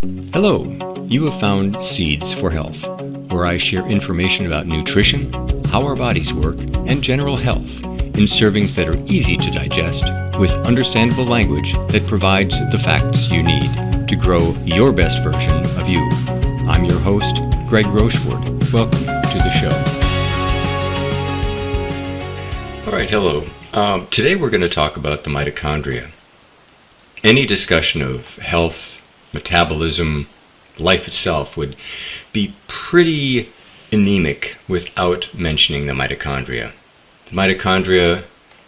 Hello, you have found Seeds for Health, where I share information about nutrition, how our bodies work, and general health in servings that are easy to digest with understandable language that provides the facts you need to grow your best version of you. I'm your host, Gregg Rocheford. Welcome to the show. All right, hello. Today we're going to talk about the mitochondria. Any discussion of health, metabolism, life itself would be pretty anemic without mentioning the mitochondria. The mitochondria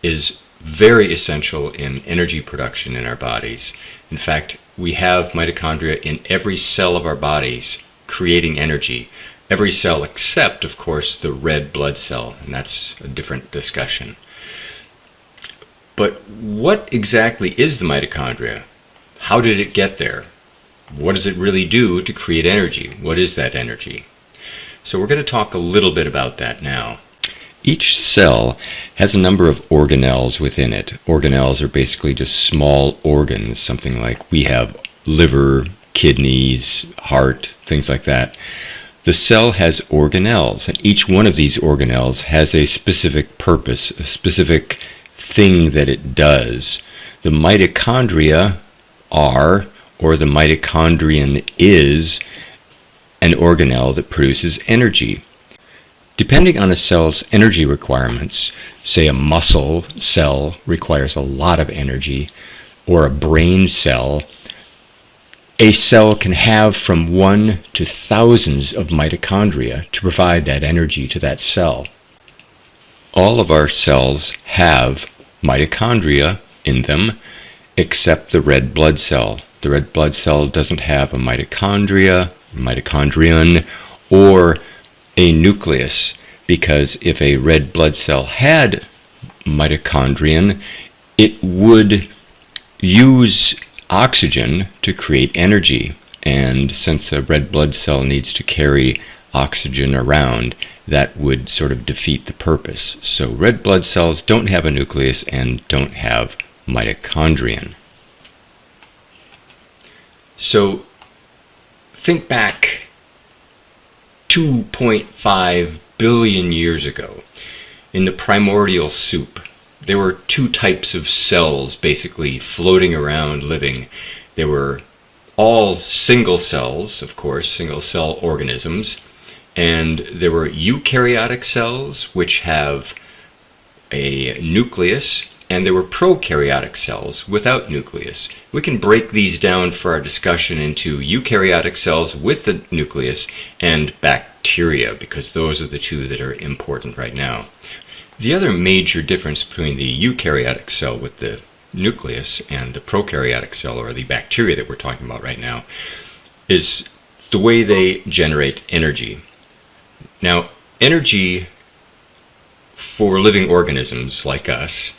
is very essential in energy production in our bodies. In fact, we have mitochondria in every cell of our bodies creating energy. Every cell except, of course, the red blood cell, and that's a different discussion. But what exactly is the mitochondria? How did it get there? What does it really do to create energy? What is that energy? So we're going to talk a little bit about that now. Each cell has a number of organelles within it. Organelles are basically just small organs, something like we have liver, kidneys, heart, things like that. The cell has organelles, and each one of these organelles has a specific purpose, a specific thing that it does. The mitochondria are, or the mitochondrion is, an organelle that produces energy. Depending on a cell's energy requirements, say a muscle cell requires a lot of energy, or a brain cell, a cell can have from 1 to thousands of mitochondria to provide that energy to that cell. All of our cells have mitochondria in them, except the red blood cell. The red blood cell doesn't have a mitochondrion, or a nucleus, because if a red blood cell had mitochondrion, it would use oxygen to create energy, and since a red blood cell needs to carry oxygen around, that would sort of defeat the purpose. So red blood cells don't have a nucleus and don't have mitochondrion. So think back 2.5 billion years ago. In the primordial soup, there were two types of cells basically floating around living. They were all single cells, of course, single cell organisms, and there were eukaryotic cells which have a nucleus, and there were prokaryotic cells without nucleus. We can break these down for our discussion into eukaryotic cells with the nucleus and bacteria, because those are the two that are important right now. The other major difference between the eukaryotic cell with the nucleus and the prokaryotic cell, or the bacteria that we're talking about right now, is the way they generate energy. Now, energy for living organisms like us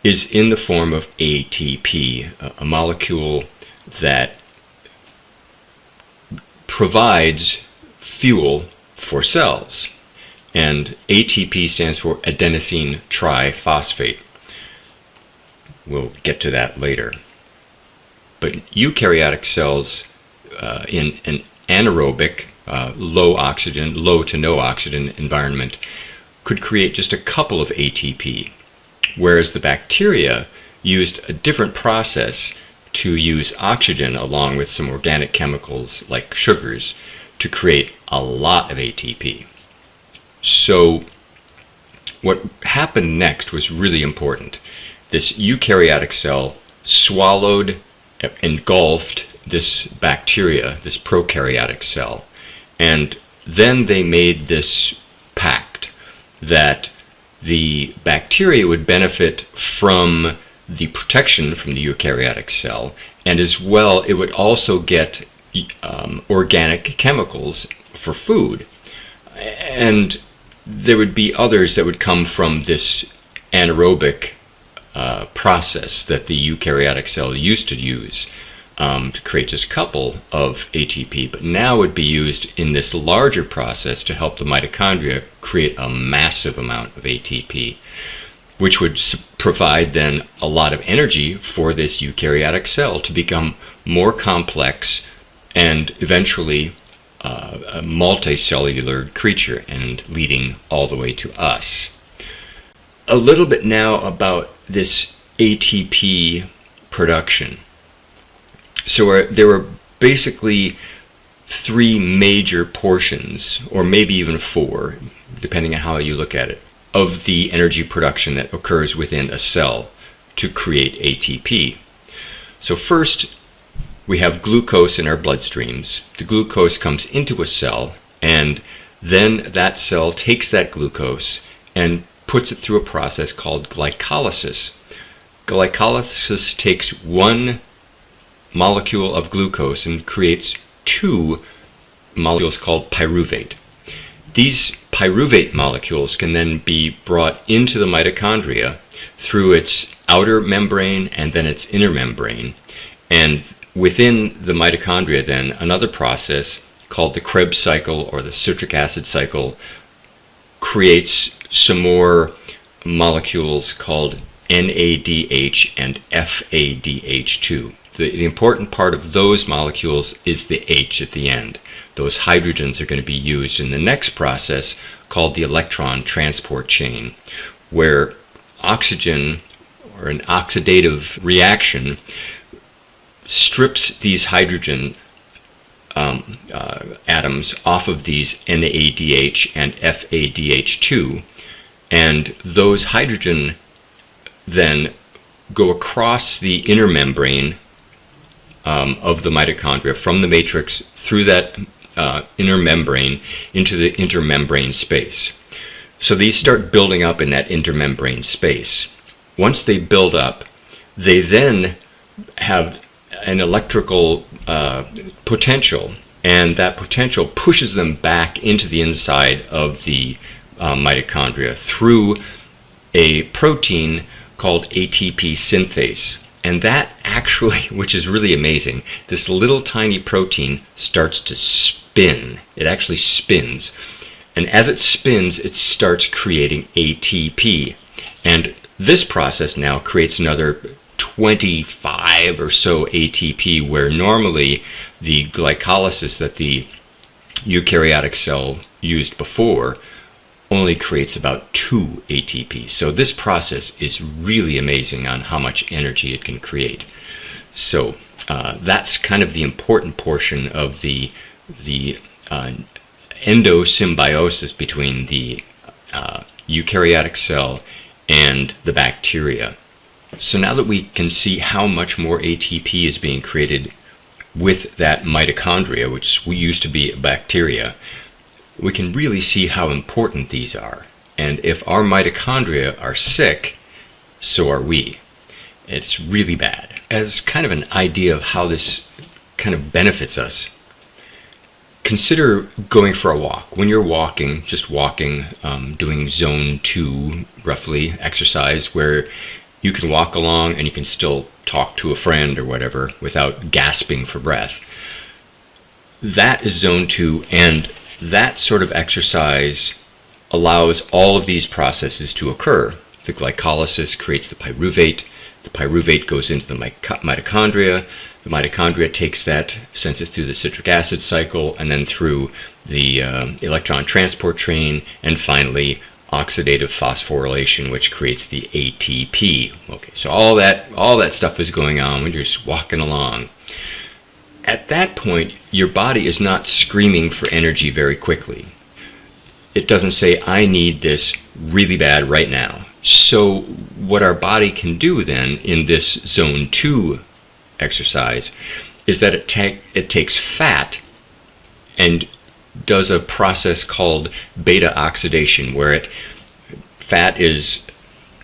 is in the form of ATP, a molecule that provides fuel for cells. And ATP stands for adenosine triphosphate. We'll get to that later. But eukaryotic cells in an anaerobic, low to no oxygen environment could create just a couple of ATP, whereas the bacteria used a different process to use oxygen along with some organic chemicals like sugars to create a lot of ATP. So what happened next was really important. This eukaryotic cell swallowed, engulfed this bacteria, this prokaryotic cell, and then they made this pact that the bacteria would benefit from the protection from the eukaryotic cell, and as well it would also get organic chemicals for food. And there would be others that would come from this anaerobic process that the eukaryotic cell used to use to create just a couple of ATP, but now would be used in this larger process to help the mitochondria create a massive amount of ATP, which would provide then a lot of energy for this eukaryotic cell to become more complex, and eventually a multicellular creature, and leading all the way to us. A little bit now about this ATP production. So there were basically three major portions, or maybe even four, depending on how you look at it, of the energy production that occurs within a cell to create ATP. So first, we have glucose in our bloodstreams. The glucose comes into a cell, and then that cell takes that glucose and puts it through a process called glycolysis. Glycolysis takes one molecule of glucose and creates two molecules called pyruvate. These pyruvate molecules can then be brought into the mitochondria through its outer membrane and then its inner membrane. And within the mitochondria then, another process called the Krebs cycle or the citric acid cycle creates some more molecules called NADH and FADH2. The important part of those molecules is the H at the end. Those hydrogens are going to be used in the next process called the electron transport chain, where oxygen, or an oxidative reaction, strips these hydrogen atoms off of these NADH and FADH2, and those hydrogen then go across the inner membrane of the mitochondria, from the matrix through that inner membrane into the intermembrane space. So these start building up in that intermembrane space. Once they build up, they then have an electrical potential, and that potential pushes them back into the inside of the mitochondria through a protein called ATP synthase. And that actually, which is really amazing, this little tiny protein starts to spin. It actually spins. And as it spins, it starts creating ATP. And this process now creates another 25 or so ATP, where normally the glycolysis that the eukaryotic cell used before only creates about 2 ATP. So this process is really amazing on how much energy it can create. So that's kind of the important portion of the endosymbiosis between the eukaryotic cell and the bacteria. So now that we can see how much more ATP is being created with that mitochondria, which we used to be bacteria, we can really see how important these are. And if our mitochondria are sick, so are we. It's really bad. As kind of an idea of how this kind of benefits us, consider going for a walk. When you're walking, just walking, doing zone 2, roughly, exercise, where you can walk along and you can still talk to a friend or whatever without gasping for breath. That is zone 2, and that sort of exercise allows all of these processes to occur. The glycolysis creates the pyruvate goes into the mitochondria, the mitochondria takes that, sends it through the citric acid cycle, and then through the electron transport chain, and finally oxidative phosphorylation, which creates the ATP. Okay, so all that stuff is going on when you're just walking along. At that point, your body is not screaming for energy very quickly. It doesn't say, I need this really bad right now. So what our body can do then in this zone 2 exercise is that it takes fat and does a process called beta oxidation, where fat is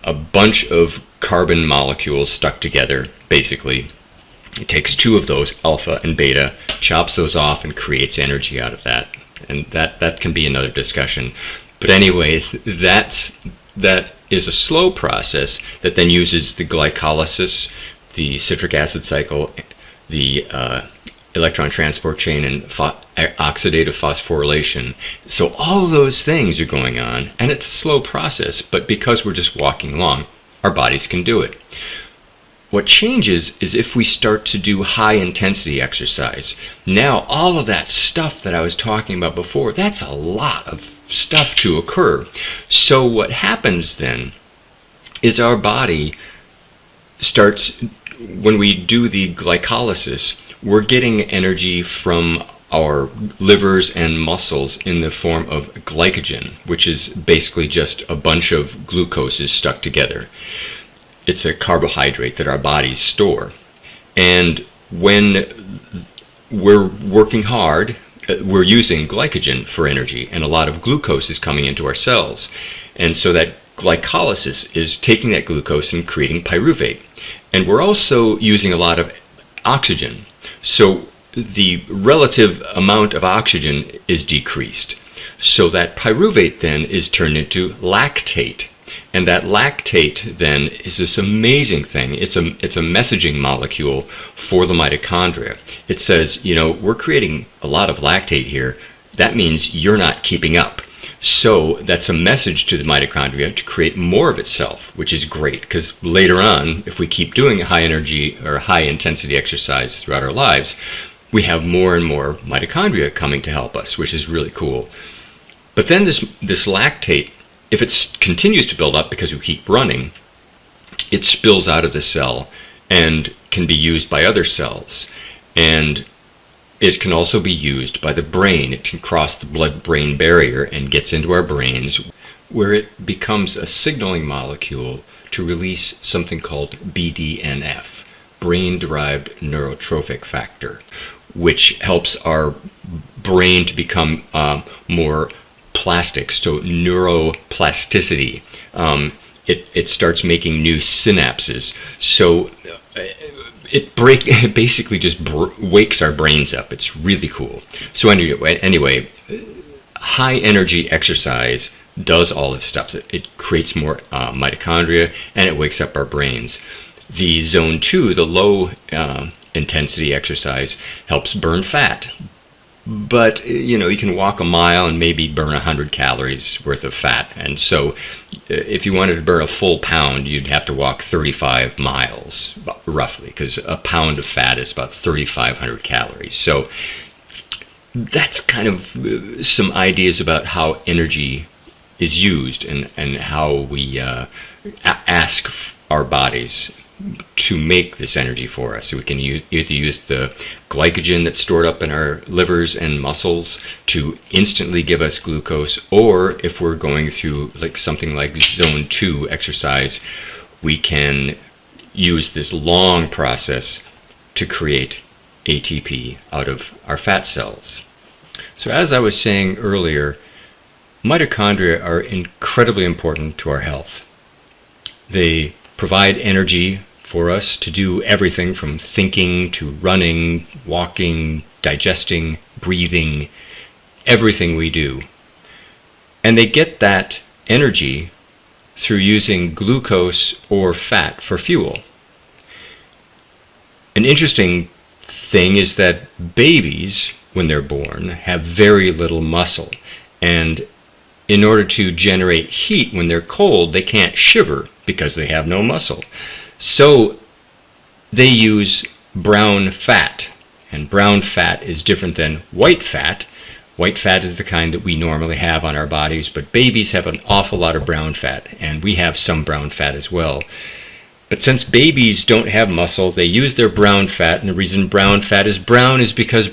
a bunch of carbon molecules stuck together, basically. It takes 2 of those, alpha and beta, chops those off and creates energy out of that. And that can be another discussion. But anyway, that is a slow process that then uses the glycolysis, the citric acid cycle, the electron transport chain, and oxidative phosphorylation. So all those things are going on, and it's a slow process, but because we're just walking along, our bodies can do it. what changes is if we start to do high intensity exercise. Now, all of that stuff that I was talking about before, that's a lot of stuff to occur. So what happens then is our body starts, when we do the glycolysis, we're getting energy from our livers and muscles in the form of glycogen, which is basically just a bunch of glucoses stuck together. It's a carbohydrate that our bodies store. And when we're working hard, we're using glycogen for energy, and a lot of glucose is coming into our cells. And so that glycolysis is taking that glucose and creating pyruvate. And we're also using a lot of oxygen. So the relative amount of oxygen is decreased. So that pyruvate then is turned into lactate. And that lactate then is this amazing thing. It's a messaging molecule for the mitochondria. It says, you know, we're creating a lot of lactate here. That means you're not keeping up. So that's a message to the mitochondria to create more of itself, which is great, because later on, if we keep doing high energy or high intensity exercise throughout our lives, we have more and more mitochondria coming to help us, which is really cool. But then this lactate, if it continues to build up because we keep running, it spills out of the cell and can be used by other cells. And it can also be used by the brain. It can cross the blood-brain barrier and gets into our brains, where it becomes a signaling molecule to release something called BDNF, brain-derived neurotrophic factor, which helps our brain to become more plastic, so neuroplasticity. It starts making new synapses. So it basically just wakes our brains up. It's really cool. So anyway, high energy exercise does all this stuff. It creates more mitochondria, and it wakes up our brains. The zone 2, the low intensity exercise, helps burn fat. But, you know, you can walk a mile and maybe burn 100 calories worth of fat. And so if you wanted to burn a full pound, you'd have to walk 35 miles, roughly, because a pound of fat is about 3,500 calories. So that's kind of some ideas about how energy is used and how we ask our bodies to make this energy for us. So we can either use the glycogen that's stored up in our livers and muscles to instantly give us glucose, or if we're going through something like zone 2 exercise, we can use this long process to create ATP out of our fat cells. So as I was saying earlier, mitochondria are incredibly important to our health. They provide energy for us to do everything from thinking to running, walking, digesting, breathing, everything we do. And they get that energy through using glucose or fat for fuel. An interesting thing is that babies, when they're born, have very little muscle. And in order to generate heat when they're cold, they can't shiver because they have no muscle. So they use brown fat, and brown fat is different than white fat. White fat is the kind that we normally have on our bodies, but babies have an awful lot of brown fat, and we have some brown fat as well. But since babies don't have muscle, they use their brown fat, and the reason brown fat is brown is because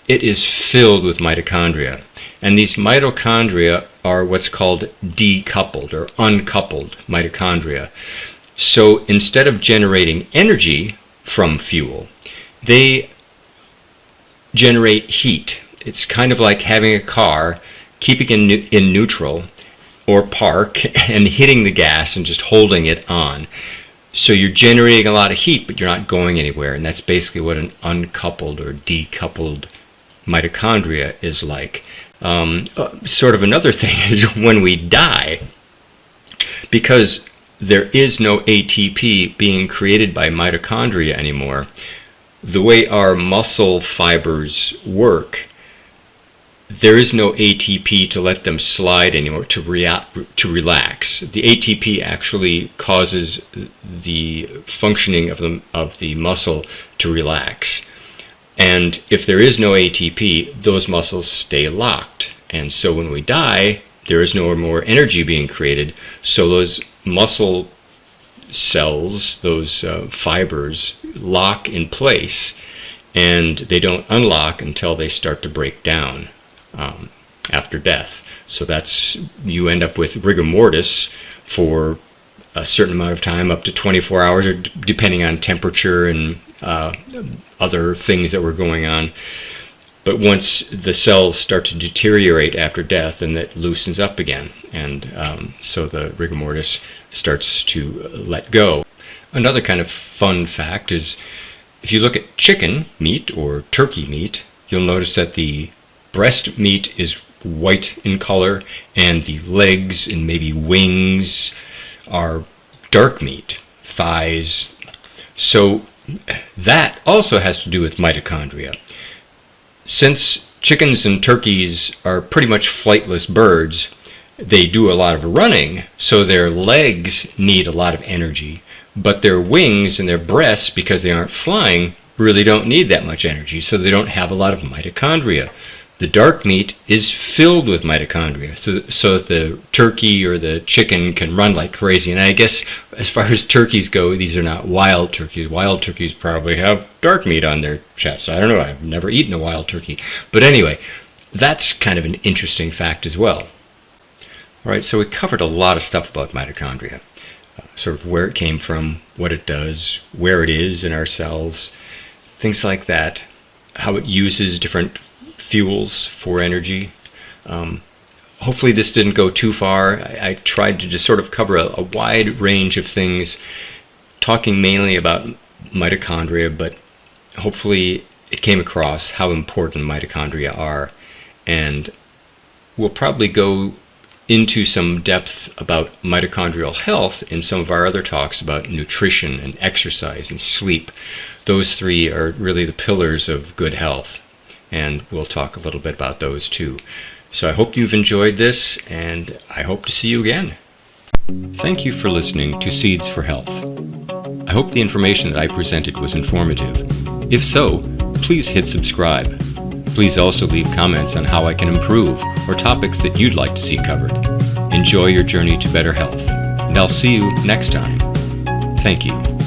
it is filled with mitochondria. And these mitochondria are what's called decoupled or uncoupled mitochondria. So instead of generating energy from fuel, they generate heat. It's kind of like having a car, keeping in neutral or park and hitting the gas and just holding it on. So you're generating a lot of heat, but you're not going anywhere. And that's basically what an uncoupled or decoupled mitochondria is like. Sort of another thing is when we die, because there is no ATP being created by mitochondria anymore, the way our muscle fibers work, there is no ATP to let them slide anymore, to relax. The ATP actually causes the functioning of the muscle to relax. And if there is no ATP, those muscles stay locked. And so when we die, there is no more energy being created. So those muscle cells, those fibers, lock in place, and they don't unlock until they start to break down after death. So you end up with rigor mortis for a certain amount of time, up to 24 hours, or depending on temperature and other things that were going on. But once the cells start to deteriorate after death, then that loosens up again, and so the rigor mortis starts to let go. Another kind of fun fact is, if you look at chicken meat or turkey meat, you'll notice that the breast meat is white in color, and the legs and maybe wings are dark meat, thighs. So that also has to do with mitochondria. Since chickens and turkeys are pretty much flightless birds, they do a lot of running, so their legs need a lot of energy, but their wings and their breasts, because they aren't flying, really don't need that much energy, so they don't have a lot of mitochondria. The dark meat is filled with mitochondria, so that the turkey or the chicken can run like crazy. And I guess as far as turkeys go, these are not wild turkeys. Wild turkeys probably have dark meat on their chest. I don't know, I've never eaten a wild turkey. But anyway, that's kind of an interesting fact as well. All right, so we covered a lot of stuff about mitochondria. Sort of where it came from, what it does, where it is in our cells, things like that, how it uses different fuels for energy. Hopefully this didn't go too far. I tried to just sort of cover a wide range of things, talking mainly about mitochondria, but hopefully it came across how important mitochondria are. And we'll probably go into some depth about mitochondrial health in some of our other talks about nutrition and exercise and sleep. Those three are really the pillars of good health, and we'll talk a little bit about those too. So I hope you've enjoyed this, and I hope to see you again. Thank you for listening to Seeds for Health. I hope the information that I presented was informative. If so, please hit subscribe. Please also leave comments on how I can improve or topics that you'd like to see covered. Enjoy your journey to better health, and I'll see you next time. Thank you.